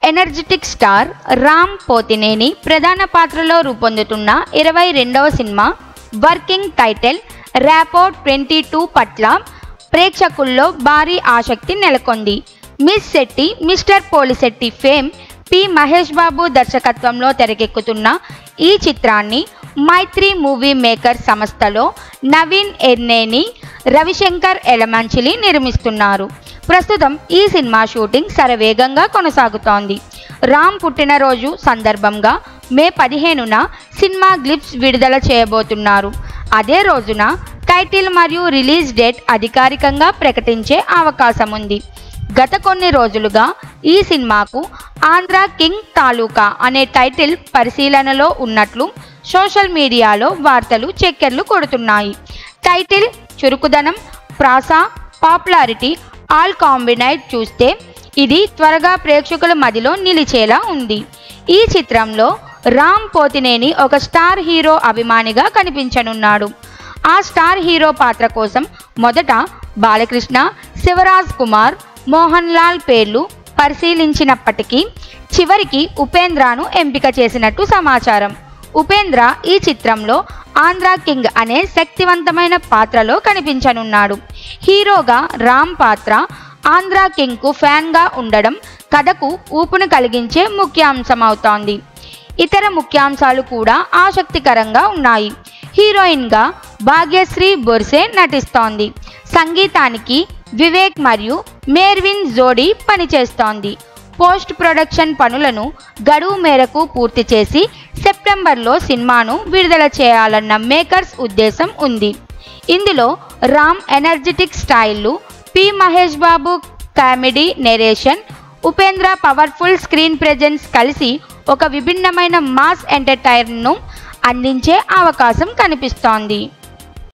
Energetic star Ram Pothineni ప్రధాన పాత్రలో రూపొందుతున్న 22వ సినిమా వర్కింగ్ టైటిల్ ర్యాపో 22 పట్ల ప్రేక్షకుల్లో భారీ ఆసక్తి నెలకొంది. Miss Shetty Mister Polishetty fame P Mahesh Babu దర్శకత్వంలో తెరకెక్కుతున్న ఈ చిత్రాన్ని మైత్రి మూవీ మేకర్ సంస్థలో నవీన్ ఎర్నేని, రవిశంకర్ ఎలమంచిలి నిర్మిస్తున్నారు. ప్రస్తుతం ఈ సినిమా షూటింగ్ శరవేగంగా కొనసాగుతోంది. రామ్ పుట్టినరోజు సందర్భంగా మే 15న సినిమా గ్లిప్స్ విడుదల చేయబోతున్నారు. అదే రోజున టైటిల్ మరియు రిలీజ్ డేట్ అధికారికంగా ప్రకటించే అవకాశం ఉంది. గత కొన్ని రోజులుగా ఈ సినిమాకు ఆంధ్ర కింగ్ తాలూకా అనే టైటిల్ పరిశీలనలో ఉన్నట్లు సోషల్ మీడియాలో వార్తలు చక్కర్లు కొడుతున్నాయి. టైటిల్, చురుకుదనం, ప్రాస, పాపులారిటీ ఆల్ కాంబినైడ్ చూస్తే ఇది త్వరగా ప్రేక్షకుల మదిలో నిలిచేలా ఉంది. ఈ చిత్రంలో రామ్ పోతినేని ఒక స్టార్ హీరో అభిమానిగా కనిపించనున్నాడు. ఆ స్టార్ హీరో పాత్ర కోసం మొదట బాలకృష్ణ, శివరాజ్ కుమార్, మోహన్ లాల్ పేర్లు పరిశీలించినప్పటికీ చివరికి ఉపేంద్రను ఎంపిక చేసినట్టు సమాచారం. ఉపేంద్ర ఈ చిత్రంలో ఆంధ్ర కింగ్ అనే శక్తివంతమైన పాత్రలో కనిపించనున్నాడు. హీరోగా రామ్ పాత్ర ఆంధ్ర కింగ్కు ఫ్యాన్గా ఉండడం కథకు ఊపును కలిగించే ముఖ్యాంశమవుతోంది. ఇతర ముఖ్యాంశాలు కూడా ఆసక్తికరంగా ఉన్నాయి. హీరోయిన్గా భాగ్యశ్రీ బొర్సే నటిస్తోంది. సంగీతానికి వివేక్ మరియు మేర్విన్ జోడీ పనిచేస్తోంది. పోస్ట్ ప్రొడక్షన్ పనులను గడువు మేరకు పూర్తి చేసి సెప్టెంబర్లో సినిమాను విడుదల చేయాలన్న మేకర్స్ ఉద్దేశం ఉంది. ఇందులో Ram energetic style, P Mahesh Babu comedy narration, Upendra powerful screen presence కలిసి ఒక విభిన్నమైన మాస్ ఎంటర్టైనర్ను అందించే అవకాశం కనిపిస్తోంది.